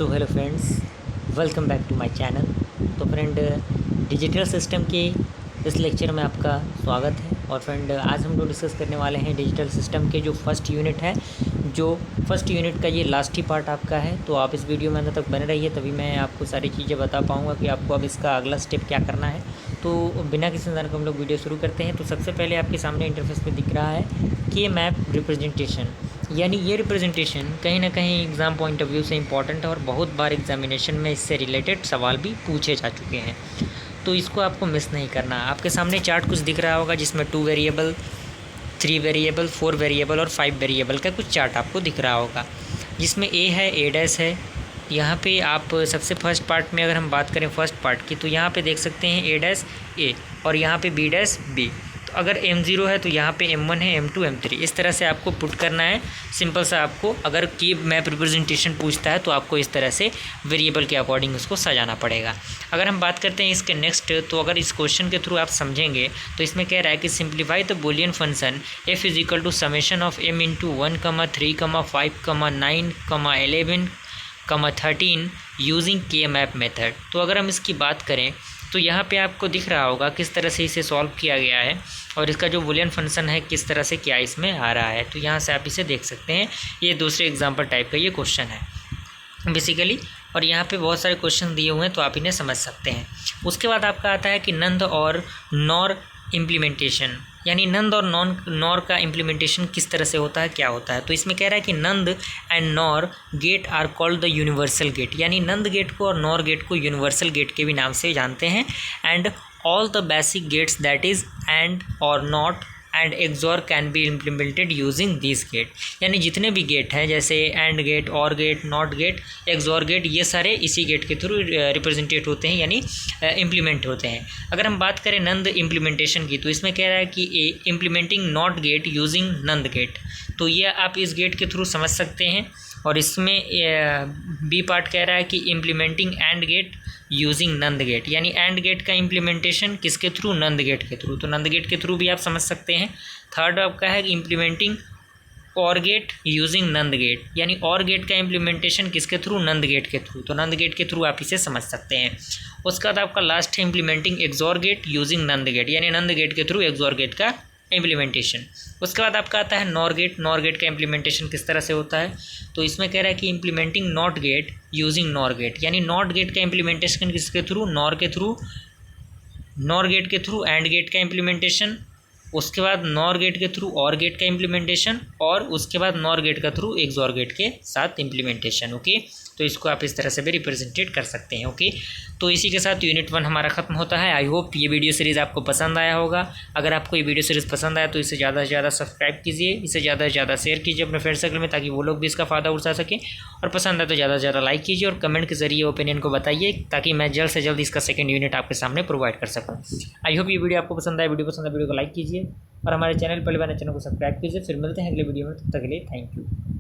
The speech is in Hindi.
तो hello friends, welcome back to my channel. तो फ्रेंड, डिजिटल सिस्टम के इस लेक्चर में आपका स्वागत है। और फ्रेंड, आज हम लोग डिस्कस करने वाले हैं डिजिटल सिस्टम के जो फर्स्ट यूनिट है। जो फर्स्ट यूनिट का ये लास्ट ही पार्ट आपका है, तो आप इस वीडियो में अंत तक बने रहिए, तभी मैं आपको सारी चीज़ें बता पाऊँगा कि आपको अब इसका अगला स्टेप क्या करना है। तो बिना किसी इंतज़ार के हम लोग वीडियो शुरू करते हैं। तो सबसे पहले आपके सामने इंटरफेस पे दिख रहा है कि मैप रिप्रेजेंटेशन, यानी ये रिप्रेजेंटेशन कहीं ना कहीं एग्ज़ाम पॉइंट ऑफ व्यू से इम्पॉर्टेंट है और बहुत बार एग्जामिनेशन में इससे रिलेटेड सवाल भी पूछे जा चुके हैं। तो इसको आपको मिस नहीं करना। आपके सामने चार्ट कुछ दिख रहा होगा जिसमें 2 वेरिएबल, 3 वेरिएबल, 4 वेरिएबल और 5 वेरिएबल का कुछ चार्ट आपको दिख रहा होगा, जिसमें ए है, ए डैश है। यहाँ पे आप सबसे फर्स्ट पार्ट में अगर हम बात करें फर्स्ट पार्ट की, तो यहाँ पे देख सकते हैं ए डैश ए और यहाँ पे बी डैश बी। तो अगर M0 है तो यहाँ पे M1 है, M2, M3, इस तरह से आपको पुट करना है। सिंपल सा आपको अगर की मैप रिप्रेजेंटेशन पूछता है तो आपको इस तरह से वेरिएबल के अकॉर्डिंग उसको सजाना पड़ेगा। अगर हम बात करते हैं इसके नेक्स्ट, तो अगर इस क्वेश्चन के थ्रू आप समझेंगे तो इसमें कह रहा है कि simplify the Boolean function f is equal to summation of m into 1, 3, 5, 9, 11, 13 using K map method. तो अगर हम इसकी बात करें तो यहाँ पे आपको दिख रहा होगा किस तरह से इसे सॉल्व किया गया है और इसका जो बूलियन फंक्शन है किस तरह से क्या इसमें आ रहा है। तो यहाँ से आप इसे देख सकते हैं। ये दूसरे एग्जाम्पल टाइप का ये क्वेश्चन है बेसिकली, और यहाँ पे बहुत सारे क्वेश्चन दिए हुए हैं तो आप इन्हें समझ सकते हैं। उसके बाद आपका आता है कि नंद और नॉर इम्प्लीमेंटेशन, यानी नंद और नॉर का इम्प्लीमेंटेशन किस तरह से होता है, क्या होता है। तो इसमें कह रहा है कि NAND and NOR gate are called the universal gate, यानी नंद गेट को और नॉर गेट को यूनिवर्सल गेट के भी नाम से जानते हैं। And all the basic gates that is AND OR NOT and XOR can be implemented using this gate, यानी जितने भी गेट हैं जैसे AND gate, OR gate, NOT gate, XOR gate, ये सारे इसी गेट के थ्रू रिप्रेजेंटेट होते हैं, यानी इम्प्लीमेंट होते हैं। अगर हम बात करें नंद इम्प्लीमेंटेशन की, तो इसमें कह रहा है कि implementing NOT gate using NAND gate, तो ये आप इस गेट के थ्रू समझ सकते हैं। और इसमें बी पार्ट कह रहा है कि implementing AND gate using NAND gate, यानी एंड गेट का इम्प्लीमेंटेशन किसके थ्रू, नंद गेट के थ्रू, तो नंद गेट के थ्रू भी आप समझ सकते हैं। थर्ड आपका है कि इम्प्लीमेंटिंग और गेट यूजिंग नंद गेट, यानी और गेट का इम्प्लीमेंटेशन किसके थ्रू, नंद गेट के थ्रू, तो नंद गेट के थ्रू आप इसे समझ सकते हैं। उसके बाद आपका लास्ट है implementing XOR gate using NAND gate, यानी नंद गेट के थ्रू एक्सॉर गेट का इम्प्लीमेंटेशन। उसके बाद आपका आता है नॉर गेट। नॉर गेट का इम्प्लीमेंटेशन किस तरह से होता है, तो इसमें कह रहा है कि implementing NOT gate using NOR gate, यानी नॉट गेट का इम्प्लीमेंटेशन किसके थ्रू, नॉर के थ्रू, नॉर गेट के थ्रू एंड गेट का इम्प्लीमेंटेशन, उसके बाद नॉर गेट के थ्रू और गेट का इम्प्लीमेंटेशन, और उसके बाद नॉर गेट का थ्रू एक्सॉर गेट के साथ इम्प्लीमेंटेशन। ओके, तो इसको आप इस तरह से भी रिप्रेजेंटेट कर सकते हैं। ओके, तो इसी के साथ यूनिट 1 हमारा खत्म होता है। आई होप ये वीडियो सीरीज़ आपको पसंद आया होगा। अगर आपको ये वीडियो सीरीज़ पसंद आया तो इसे ज़्यादा से ज़्यादा सब्सक्राइब कीजिए, इसे ज़्यादा से ज़्यादा शेयर कीजिए अपने फ्रेंड सर्कल में, ताकि वो लोग भी इसका फ़ायदा उठा सकें। और पसंद आए तो ज़्यादा से ज़्यादा लाइक कीजिए और कमेंट के जरिए ओपिनियन को बताइए, ताकि मैं जल्द से जल्द इसका सेकंड यूनिट आपके सामने प्रोवाइड कर सकूँ। आई होप ये वीडियो आपको पसंद आए। वीडियो पसंद आए वीडियो को लाइक कीजिए और हमारे चैनल पहले वाले चैनल को सब्सक्राइब कीजिए। फिर मिलते हैं अगले वीडियो में, तब तक के लिए थैंक यू।